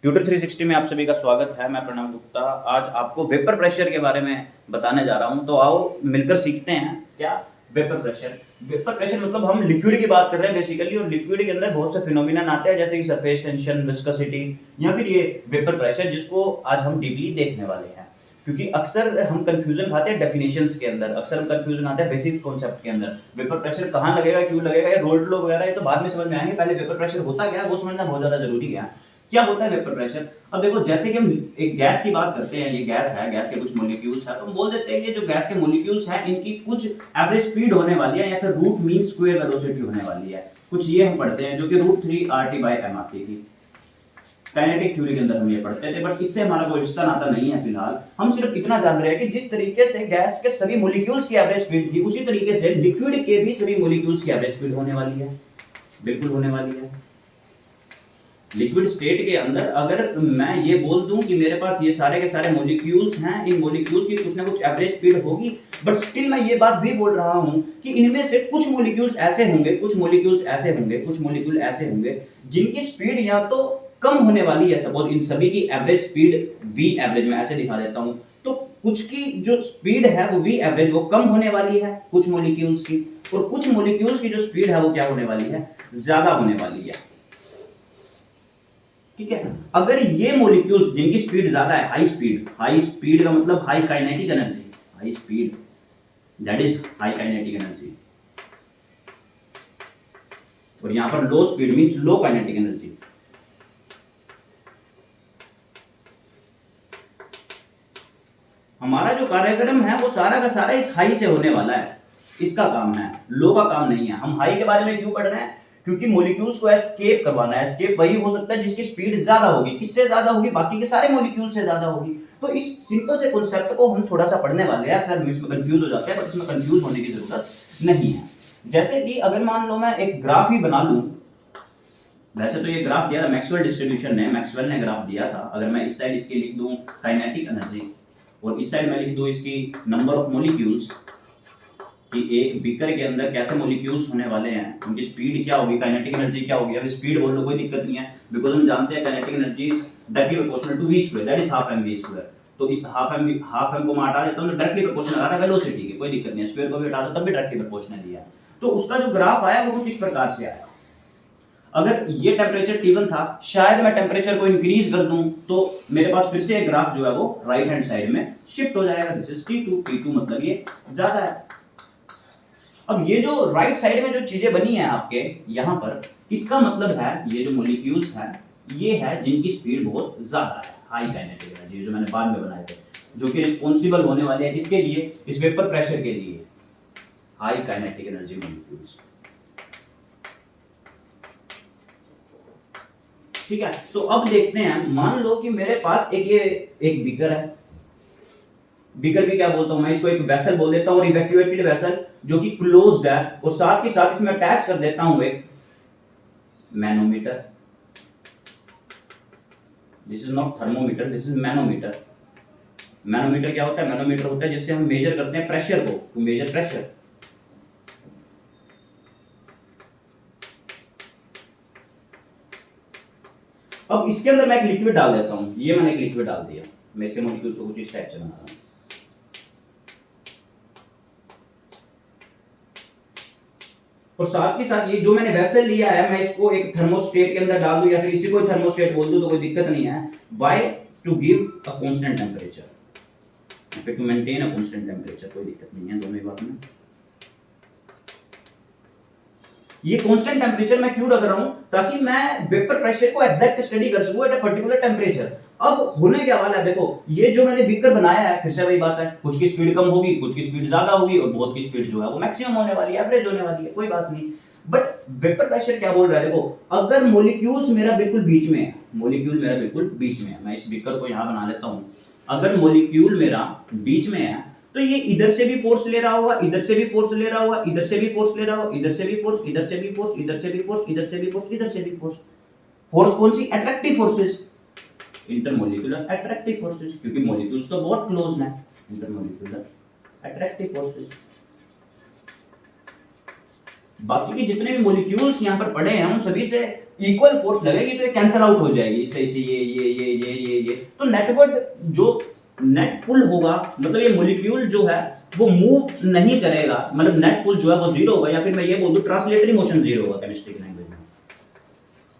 Tutor 360 में आप सभी का स्वागत है। मैं प्रणव गुप्ता आज आपको वेपर प्रेशर के बारे में बताने जा रहा हूं। तो आओ मिलकर सीखते हैं क्या वेपर प्रेशर। वेपर प्रेशर मतलब हम लिक्विड की बात कर रहे हैं बेसिकली, और लिक्विड के अंदर बहुत से फिनोमिना आते हैं जैसे कि सरफेस टेंशन, विस्कोसिटी या फिर ये वेपर प्रेशर, जिसको आज हम डीपली देखने वाले हैं। क्योंकि अक्सर हम कंफ्यूजन खाते हैं डेफिनेशंस के अंदर, अक्सर हम कंफ्यूजन आते हैं बेसिक कॉन्सेप्ट के अंदर। वेपर प्रेशर कहाँ लगेगा, क्यों लगेगा, ये रोल्ड लो वगैरह ये तो बाद में समझ में आएंगे। पहले वेपर प्रेशर होता क्या है वो समझना बहुत ज्यादा जरूरी है। क्या होता है वेपर प्रेशर? अब देखो, जैसे कि हम एक गैस की बात करते हैं, ये गैस है, गैस के कुछ मॉलिक्यूल्स है, तो हम बोल देते हैं कि जो गैस के मॉलिक्यूल्स हैं इनकी कुछ एवरेज स्पीड होने वाली है या फिर रूट मीन स्क्वायर वेलोसिटी होने वाली है। कुछ ये हम पढ़ते हैं जो कि √3RT/m आती थी। काइनेटिक थ्योरी के अंदर हम ये पढ़ते थे, बट इससे हमारा कोई रिश्ता नाता नहीं है फिलहाल। हम सिर्फ इतना जान रहे हैं कि जिस तरीके से गैस के सभी मॉलिक्यूल्स की एवरेज स्पीड थी, उसी तरीके से लिक्विड के भी सभी मॉलिक्यूल्स की एवरेज स्पीड होने वाली है। बिल्कुल होने वाली है। लिक्विड स्टेट के अंदर अगर मैं ये बोल दूं कि मेरे पास ये सारे के सारे मॉलिक्यूल्स हैं, इन मॉलिक्यूल्स की कुछ ना कुछ एवरेज स्पीड होगी, बट स्टिल मैं ये बात भी बोल रहा हूं कि इनमें से कुछ मॉलिक्यूल्स ऐसे होंगे, कुछ मॉलिक्यूल्स ऐसे होंगे, कुछ मॉलिक्यूल ऐसे होंगे जिनकी स्पीड या तो कम होने वाली है। सपोज इन सभी की एवरेज स्पीड v एवरेज में ऐसे दिखा देता हूं, तो कुछ की जो स्पीड है वो v एवरेज वो कम होने वाली है कुछ मॉलिक्यूल्स की, और कुछ मॉलिक्यूल्स की जो स्पीड है वो क्या होने वाली है, ज्यादा होने वाली है। ठीक है। अगर ये मॉलिक्यूल्स जिनकी स्पीड ज्यादा है, हाई स्पीड का मतलब high kinetic energy, high speed that is high kinetic energy, और यहां पर लो स्पीड मींस लो काइनेटिक एनर्जी। हमारा जो कार्यक्रम है वो सारा का सारा इस हाई से होने वाला है, इसका काम है, लो का काम नहीं है। हम हाई के बारे में क्यों पढ़ रहे हैं? क्योंकि मॉलिक्यूल्स को एस्केप करवाना है। एस्केप वही हो सकता है जिसकी स्पीड ज्यादा होगी। किससे ज्यादा होगी? बाकी के सारे मॉलिक्यूल से ज्यादा होगी। तो इस सिंपल से कॉन्सेप्ट को हम थोड़ा सा पढ़ने वाले हैं। अक्सर इसमें कंफ्यूज हो जाते हैं, बट इसमें कंफ्यूज होने की जरूरत नहीं है। जैसे कि अगर मान लो मैं एक ग्राफ ही बना लूं, वैसे तो ये ग्राफ दिया था मैक्सवेल डिस्ट्रीब्यूशन ने, मैक्सवेल ने ग्राफ दिया था। अगर मैं इस साइड इसकी लिख दूं काइनेटिक एनर्जी, और इस साइड में लिख दूं इसकी नंबर ऑफ मॉलिक्यूल्स, कि एक बीकर के अंदर कैसे मॉलिक्यूल्स होने वाले हैं, उनकी स्पीड क्या होगी, काइनेटिक एनर्जी क्या होगी। अब स्पीड बोल लो कोई दिक्कत नहीं है, बिकॉज हम जानते हैं kinetic energy is directly proportional to v², that is half mv²। तो इस हाफ m को मैं हटा देता हूं तो डायरेक्टली प्रोपोर्शनल आ रहा है वेलोसिटी के, कोई दिक्कत नहीं है। स्क्वायर को भी हटा दो तब भी डायरेक्टली प्रोपोर्शनल ही है। तो उसका जो ग्राफ आया वो कुछ इस प्रकार से आया। अगर ये टेम्परेचर T1 था, शायद मैं टेम्परेचर को इंक्रीज कर दूं तो मेरे पास फिर से एक ग्राफ जो है वो राइट हैंड साइड में शिफ्ट हो जाएगा। दिस इज T2 मतलब ये ज्यादा है। अब ये जो राइट साइड में जो चीजें बनी है आपके यहां पर, इसका मतलब है ये जो मॉलिक्यूल्स हैं ये है जिनकी स्पीड बहुत ज्यादा है, हाई काइनेटिक एनर्जी, जो मैंने बाद में बनाए थे, जो कि रिस्पॉन्सिबल होने वाले हैं इसके लिए, इस वेपर प्रेशर के लिए, हाई काइनेटिक एनर्जी मॉलिक्यूल्स। ठीक है। तो अब देखते हैं, मान लो कि मेरे पास एक बीकर है। बीकर भी क्या बोलता हूं मैं, इसको एक वेसल बोल देता हूं, और इवैक्यूएटेड वेसल जो कि क्लोज्ड है, और साथ ही साथ इसमें अटैच कर देता हूं एक manometer. This is not thermometer, this is manometer. Manometer क्या होता है? मैनोमीटर होता है जिससे हम मेजर करते हैं प्रेशर को, टू मेजर प्रेशर। अब इसके अंदर मैं एक लिक्विड डाल देता हूं। ये मैंने एक लिक्विड डाल दिया, मैं इसके मॉलिक्यूल्स को कुछ इस टाइप से बना रहा हूं। और साथ ही साथ ये जो मैंने वेसल लिया है, मैं इसको एक थर्मोस्टेट के अंदर डाल दूं, या फिर इसी को थर्मोस्टेट बोल दूं तो कोई दिक्कत नहीं है। Why? To give a constant temperature, या फिर to maintain a constant temperature, कोई दिक्कत नहीं है दोनों ही बात में। ये कांस्टेंट टेंपरेचर मैं क्यों रख रहा हूं? ताकि मैं वेपर प्रेशर को एग्जैक्ट स्टडी कर सकूं एट अ पर्टिकुलर टेंपरेचर। अब होने क्या वाला है, देखो ये जो मैंने बीकर बनाया है, फिर से वही बात है, कुछ की स्पीड कम होगी, कुछ की स्पीड ज्यादा होगी, और बहुत की स्पीड जो है वो मैक्सिमम होने वाली है, एवरेज होने वाली है, कोई बात नहीं। बट वेपर प्रेशर क्या बोल रहा है? देखो, अगर मॉलिक्यूल्स मेरा बिल्कुल बीच में है, मॉलिक्यूल मेरा बिल्कुल बीच में है, मैं इस बीकर को यहां बना लेता हूं। अगर मॉलिक्यूल मेरा बीच में है तो ये इधर से भी फोर्स ले रहा होगा, इधर से भी फोर्स ले रहा होगा, इधर से भी फोर्स ले रहा होगा, इधर से भी फोर्स, इधर से भी फोर्स, इधर से भी फोर्स, इधर से भी फोर्स, इधर से भी फोर्स। फोर्स कौन सी? Attractive forces, intermolecular attractive forces, क्योंकि मॉलिक्यूल्स तो बहुत क्लोज हैं। Intermolecular attractive forces. बाकी के जितने भी मॉलिक्यूल्स यहां पर पड़े हैं उन सभी से इक्वल फोर्स लगेगी तो ये कैंसिल आउट हो जाएगी, इससे इसे ये तो नेटवर्क जो नेट पुल होगा, मतलब ये मॉलिक्यूल जो है वो मूव नहीं करेगा, मतलब नेट पुल जो है वो जीरो होगा, या फिर मैं ये बोल दूं ट्रांसलेटरी मोशन जीरो होगा केमिस्ट्री की लैंग्वेज में।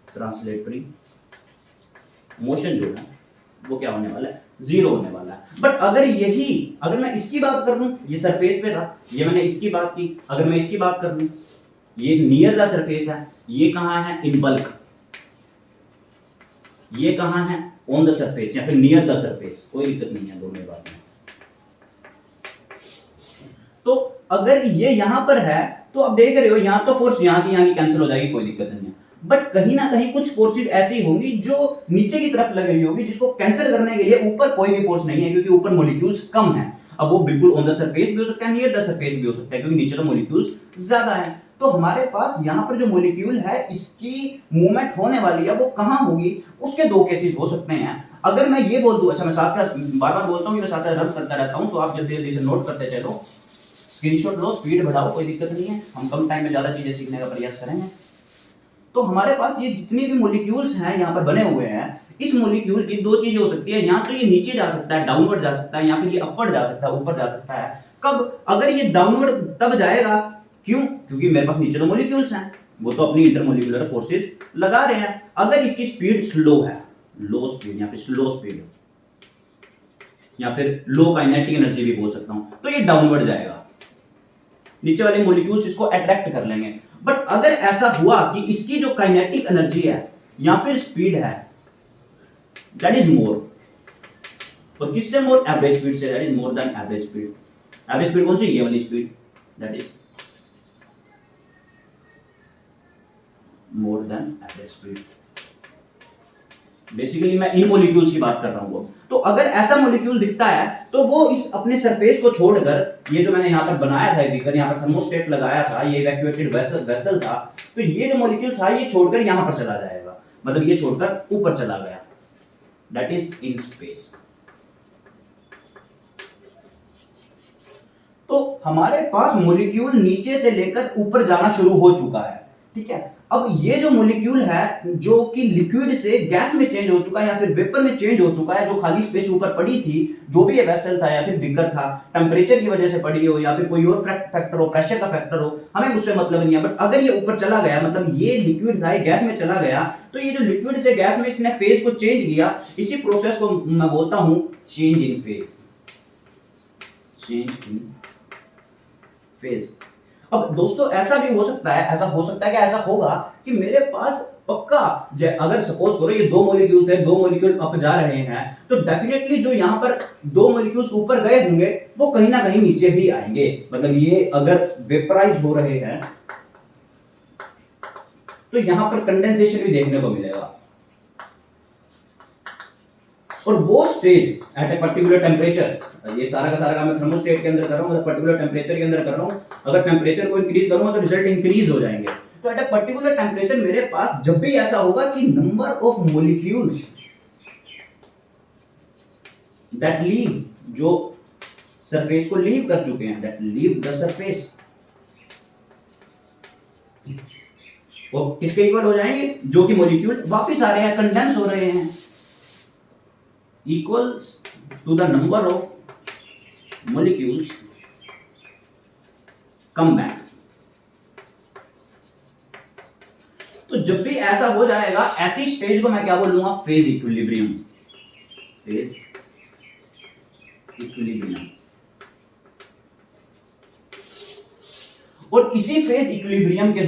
ट्रांसलेटरी मोशन जो है वो क्या होने वाला है, जीरो होने वाला है। बट अगर मैं इसकी बात कर लूं, ये सरफेस पे था, ये मैंने इसकी बात की, अगर मैं इसकी बात कर लूं, ये नियर द सरफेस है, ये कहां है, इन बल्क, ये कहां है, ऑन द सरफेस या फिर नियर द सरफेस, कोई दिक्कत नहीं है दोनों बात में। तो अगर ये यहां पर है तो आप देख रहे हो यहां तो फोर्स यहां की कैंसिल हो जाएगी, कोई दिक्कत नहीं है। बट कहीं ना कहीं कुछ फोर्सेस ऐसी होंगी जो नीचे की तरफ लग रही होगी, जिसको कैंसिल करने के लिए ऊपर कोई भी फोर्स नहीं है, क्योंकि ऊपर मॉलिक्यूल्स कम है। अब वो बिल्कुल ऑन द सरफेस भी हो सकता है, नियर द सरफेस भी हो सकता है, क्योंकि नीचे तो मॉलिक्यूल्स ज्यादा है। तो हमारे पास यहाँ पर जो मॉलिक्यूल है इसकी मूवमेंट होने वाली है वो कहां होगी, उसके दो केसेस हो सकते हैं। अगर मैं ये बोल दूं, अच्छा मैं साथ साथ बार बार बोलता हूँ, मैं साथ साथ रब करता रहता हूँ, तो आप जल्दी जल्दी से नोट करते चलो, स्क्रीनशॉट लो, स्पीड बढ़ाओ, कोई दिक्कत नहीं है, हम कम टाइम में ज्यादा चीजें सीखने का प्रयास करेंगे। तो हमारे पास ये जितनी भी मॉलिक्यूल्स हैं यहाँ पर बने हुए हैं, इस मॉलिक्यूल की दो चीजें हो सकती है, या तो ये नीचे जा सकता है, डाउनवर्ड जा सकता है, या फिर ये अपवर्ड जा सकता है, ऊपर जा सकता है। कब, अगर ये डाउनवर्ड तब जाएगा, क्यों, क्योंकि मेरे पास नीचे तो मॉलिक्यूल्स हैं, वो तो अपनी इंटरमॉलिक्यूलर फोर्सेस लगा रहे हैं। अगर इसकी स्पीड स्लो है, लो स्पीड या फिर स्लो स्पीड या फिर लो काइनेटिक एनर्जी भी बोल सकता हूं, तो ये डाउनवर्ड जाएगा, नीचे वाले मॉलिक्यूल्स इसको अट्रैक्ट कर लेंगे। बट अगर ऐसा हुआ कि इसकी जो काइनेटिक एनर्जी है या फिर स्पीड है दैट इज मोर, और किससे मोर, एवरेज स्पीड से, that is more than average speed. Average speed कौन सी, ये वाली speed, that is more than average speed. Basically मैं इन मॉलिक्यूल्स की बात कर रहा हूं। तो अगर ऐसा मॉलिक्यूल दिखता है तो वो इस अपने सरफेस को छोड़कर, ये जो मैंने यहां पर बनाया था बीकर, यहां पर थर्मोस्टेट लगाया था, ये इवैक्यूएटेड वेसल था, तो ये जो मॉलिक्यूल था ये छोड़कर यहां पर चला जाएगा, मतलब ये छोड़कर ऊपर चला गया, दैट इज इन स्पेस। तो हमारे पास मॉलिक्यूल नीचे से लेकर ऊपर जाना शुरू हो चुका है, ठीक है। अब ये जो मॉलिक्यूल है जो कि लिक्विड से गैस में चेंज हो चुका है या फिर वेपर में चेंज हो चुका है, जो खाली स्पेस ऊपर पड़ी थी, जो भी ये वेसल था या फिर बीकर था, टेम्परेचर की वजह से पड़ी हो या फिर कोई और फैक्टर हो, प्रेशर का फैक्टर हो, हमें उससे मतलब नहीं है। बट अगर ये ऊपर चला गया, मतलब ये लिक्विड था, ये गैस में चला गया, तो ये जो लिक्विड से गैस में इसने फेज को चेंज किया, इसी प्रोसेस को मैं बोलता हूं change in phase, change in phase. अब दोस्तों ऐसा भी हो सकता है, ऐसा हो सकता है कि ऐसा होगा कि मेरे पास पक्का, अगर सपोज करो ये दो मॉलिक्यूल थे, दो मॉलिक्यूल अप जा रहे हैं, तो डेफिनेटली जो यहां पर दो मॉलिक्यूल्स ऊपर गए होंगे वो कहीं ना कहीं नीचे भी आएंगे। मतलब ये अगर वेपराइज हो रहे हैं तो यहां पर कंडेंसेशन भी देखने को मिलेगा, और वो stage at a particular temperature, ये सारा का सारा काम मैं थर्मोस्टेट के अंदर कर रहा हूं, मतलब पर्टिकुलर टेम्परेचर के अंदर कर रहा हूं। अगर टेम्परेचर को इंक्रीज करूंगा तो रिजल्ट इंक्रीज हो जाएंगे। तो एट ए पर्टिकुलर टेम्परेचर मेरे पास जब भी ऐसा होगा कि number of molecules that leave, जो सरफेस को लीव कर चुके हैं, दैट लीव द सरफेस, वो किसके इक्वल हो जाएंगे, जो कि मॉलिक्यूल वापस आ रहे हैं, कंडेंस हो रहे हैं, equals to the number of molecules come back। तो जब भी ऐसा हो जाएगा, ऐसी स्टेज को मैं क्या बोलूंगा, फेज इक्विलिब्रियम, फेज इक्विलिब्रियम। और इसी फेज इक्विलिब्रियम के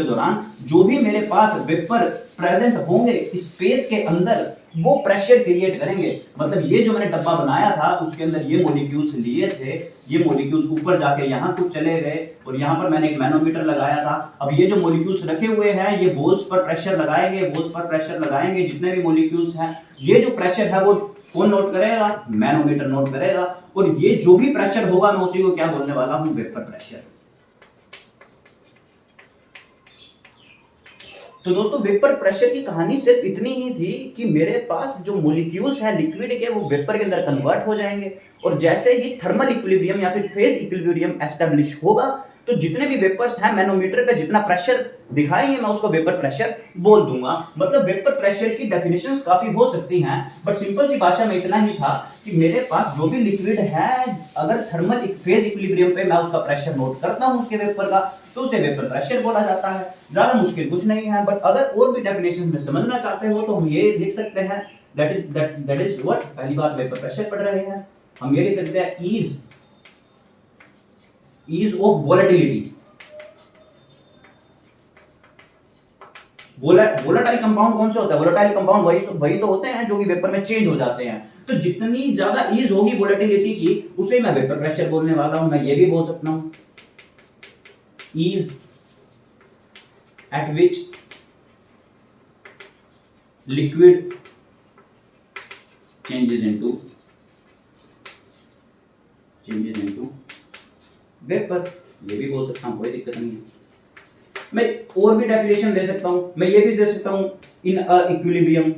दौरान जो भी मेरे पास वेपर प्रेजेंट होंगे स्पेस के अंदर, वो प्रेशर क्रिएट करेंगे। मतलब ये जो मैंने डब्बा बनाया था उसके अंदर ये मॉलिक्यूल्स लिए थे, ये मॉलिक्यूल्स ऊपर जाके यहाँ कुछ चले गए, और यहाँ पर मैंने एक मैनोमीटर लगाया था। अब ये जो मॉलिक्यूल्स रखे हुए हैं ये वॉल्स पर प्रेशर लगाएंगे, जितने भी मॉलिक्यूल्स हैं, ये जो प्रेशर है वो कौन नोट करेगा, मैनोमीटर नोट करेगा। और ये जो भी प्रेशर होगा मैं उसी को क्या बोलने वाला हूं, वेपर प्रेशर। तो दोस्तों वेपर प्रेशर की कहानी सिर्फ इतनी ही थी कि मेरे पास जो मॉलिक्यूल्स हैं लिक्विड के, वो वेपर के अंदर कन्वर्ट हो जाएंगे, और जैसे ही थर्मल इक्विलिब्रियम या फिर फेज इक्विलिब्रियम एस्टेब्लिश होगा, तो जितने भी वेपर्स हैं मैनोमीटर पे जितना प्रेशर दिखाएंगे मैं उसको वेपर प्रेशर बोल दूंगा। मतलब वेपर प्रेशर की डेफिनेशंस काफी हो सकती हैं, बट सिंपल सी भाषा में इतना ही था कि मेरे पास जो भी लिक्विड है अगर थर्मल फेज इक्विलिब्रियम पे मैं उसका प्रेशर नोट करता हूं उसके वेपर का, तो उसे वेपर प्रेशर बोला जाता है। ज्यादा मुश्किल कुछ नहीं है, बट अगर और भी डेफिनेशन में समझना चाहते हो तो हम ये लिख सकते हैं, दैट इज व्हाट, पहली बात वेपर प्रेशर पढ़ रहे हैं, हम ये लिख सकते हैं ease of volatility। Volatile compound कौन से होता है? वोलेटाइल कंपाउंड वही तो होते हैं जो कि वेपर में चेंज हो जाते हैं। तो जितनी ज्यादा ईज होगी वोलेटिलिटी की उसे मैं वेपर प्रेशर बोलने वाला हूं। मैं ये भी बोल सकता हूं ease at which liquid changes into vapour, ये भी बोल सकता हूं, कोई दिक्कत नहीं है। मैं और भी डेफिनेशन दे सकता हूं, मैं ये भी दे सकता हूं in a equilibrium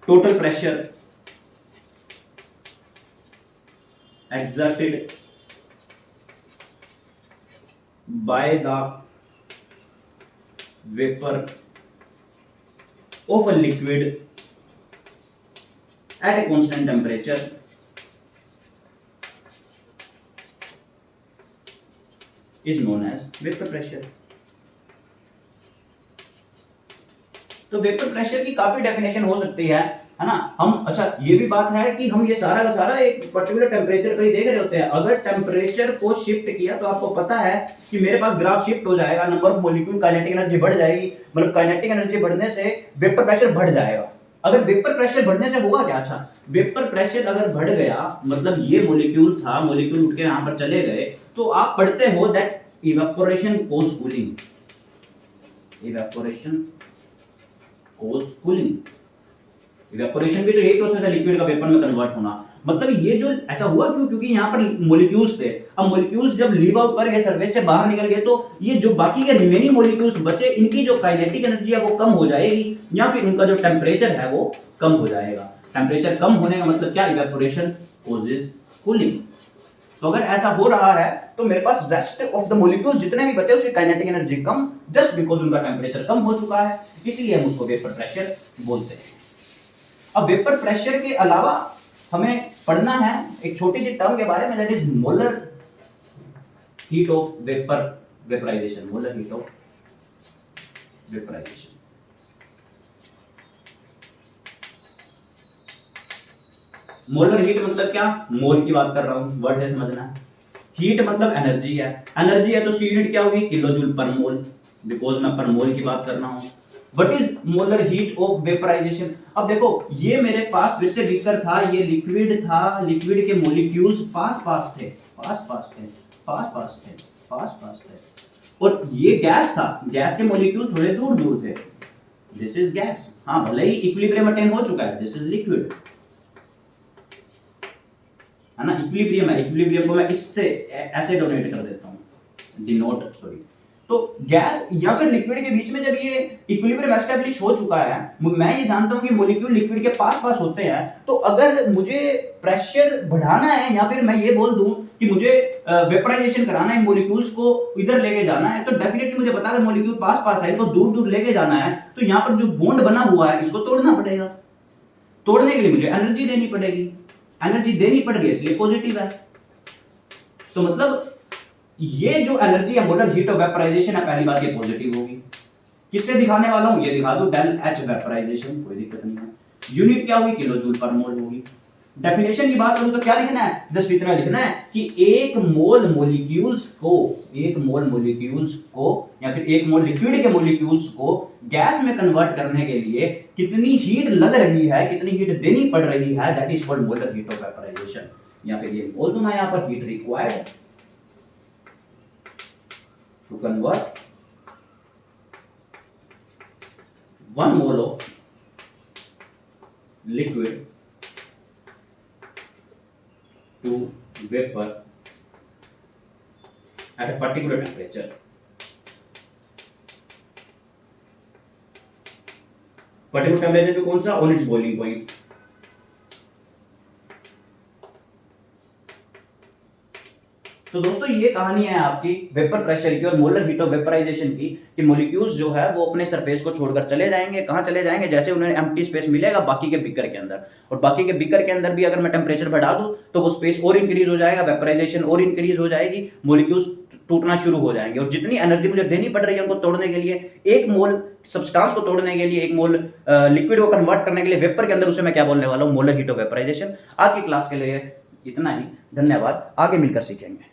total pressure exerted by the vapor of a liquid at a constant temperature is known as vapor pressure। तो वेपर प्रेशर की काफी डेफिनेशन हो सकती है ना। हम अच्छा ये भी बात है कि हम ये सारा का सारा एक पर्टिकुलर टेम्परेचर पर ही देख रहे होते हैं। अगर टेम्परेचर को शिफ्ट किया तो आपको पता है कि मेरे पास ग्राफ शिफ्ट हो जाएगा, number of molecule, kinetic energy बढ़ जाएगी। मतलब काइनेटिक एनर्जी बढ़ने से वेपर प्रेशर बढ़ जाएगा। अगर वेपर प्रेशर बढ़ने से होगा क्या? अच्छा, वेपर प्रेशर अगर बढ़ गया मतलब ये मॉलिक्यूल था, मॉलिक्यूल उठ के यहां पर चले गए, तो आप पढ़ते हो that evaporation cause cooling, evaporation cause cooling. Evaporation भी तो यही प्रोसेस है, लिक्विड का वेपर में कन्वर्ट होना। मतलब ये जो ऐसा हुआ क्यों? क्योंकि यहाँ पर मॉलिक्यूल्स थे। अब मॉलिक्यूल्स जब लीव आउट कर गए, सरफेस से बाहर निकल गए, तो ये जो बाकी के रिमेनिंग मॉलिक्यूल्स बचे, इनकी जो काइनेटिक एनर्जी है वो कम हो जाएगी, या फिर उनका जो टेम्परेचर है वो कम हो जाएगा। टेम्परेचर कम होने का मतलब क्या? Evaporation causes cooling. तो अगर ऐसा हो रहा है तो मेरे पास रेस्ट ऑफ द मॉलिक्यूल जितने भी बचे उसकी kinetic energy come, just because उनका टेम्परेचर कम हो चुका है, इसलिए हम उसको वेपर प्रेशर बोलते हैं। अब वेपर प्रेशर के अलावा हमें पढ़ना है एक छोटी सी टर्म के बारे में, that is molar heat of vaporization. Molar heat of vaporization. Molar heat मतलब क्या? मोल की बात कर रहा हूं, वर्ड से समझना है। हीट मतलब एनर्जी है, एनर्जी है तो सी यूनिट क्या होगी? किलो जूल पर मोल, बिकॉज मैं पर मोल की बात कर रहा हूं। What is molar heat of vaporization? अब देखो ये मेरे पास फिर से बीकर था, ये लिक्विड था, लिक्विड के मॉलिक्यूल्स पास पास थे, और ये गैस था, गैस के मॉलिक्यूल थोड़े दूर दूर थे। This is gas. हाँ, भले ही इक्विलिब्रियम अटेन हो चुका है, दिस इज लिक्विड, है ना। इक्विलिब्रियम है, इक्विलिब्रियम को मैं इससे ऐसे डोनेट कर देता हूं, डिनोट, सॉरी। तो गैस या फिर लिक्विड के बीच में जब ये इक्विलिब्रियम एस्टैब्लिश हो चुका है, मैं ये जानता हूं कि मॉलिक्यूल लिक्विड के पास पास होते हैं, तो अगर मुझे प्रेशर बढ़ाना है या फिर मैं ये बोल दूं कि मुझे वेपराइजेशन कराना है, मॉलिक्यूल्स को इधर लेके जाना है, तो डेफिनेटली मुझे पता है मॉलिक्यूल पास पास है, इनको दूर दूर लेके जाना है, तो यहाँ पर जो बॉन्ड बना हुआ है इसको तोड़ना पड़ेगा। तोड़ने के लिए मुझे एनर्जी देनी पड़ेगी, एनर्जी देनी पड़ रही है इसलिए पॉजिटिव है। तो मतलब ये जो एनर्जी है, मोलर हीट ऑफ वेपराइजेशन है, पहली बात ये पॉजिटिव होगी। किससे दिखाने वाला हूं? ये दिखा दूं, डेल एच वेपराइजेशन, कोई दिक्कत नहीं है। यूनिट क्या हुई? किलो जूल पर मोल होगी। डेफिनेशन की बात करूं तो क्या लिखना है? जस्ट इतना लिखना है कि एक मोल मॉलिक्यूल्स को या फिर एक मोल लिक्विड के मॉलिक्यूल्स को गैस में कन्वर्ट करने के लिए कितनी हीट लग रही है, कितनी हीट देनी पड़ रही है, that is called molar heat of vaporization. या फिर ये बोल दूं मैं यहां पर, heat required to convert 1 mole of liquid to vapor at a particular temperature। Particular temperature पे कौन सा? On it's boiling point. तो दोस्तों ये कहानी है आपकी वेपर प्रेशर की और मोलर हीट ऑफ वेपराइजेशन की, कि मॉलिक्यूल्स जो है वो अपने सरफेस को छोड़कर चले जाएंगे। कहाँ चले जाएंगे? जैसे उन्हें एम्प्टी स्पेस मिलेगा बाकी के बीकर के अंदर, और बाकी के बीकर के अंदर भी अगर मैं टेम्परेचर बढ़ा दूं तो वो स्पेस और इंक्रीज हो जाएगा, वेपराइजेशन और इंक्रीज हो जाएगी, मॉलिक्यूल्स टूटना शुरू हो जाएंगे। और जितनी एनर्जी मुझे देनी पड़ रही है उनको तोड़ने के लिए, एक मोल सब्सटेंस को तोड़ने के लिए, एक मोल लिक्विड को कन्वर्ट करने के लिए वेपर के अंदर, उसे मैं क्या बोलने वाला हूं? Molar heat of vaporization. आज की क्लास के लिए इतना ही, धन्यवाद, आगे मिलकर सीखेंगे।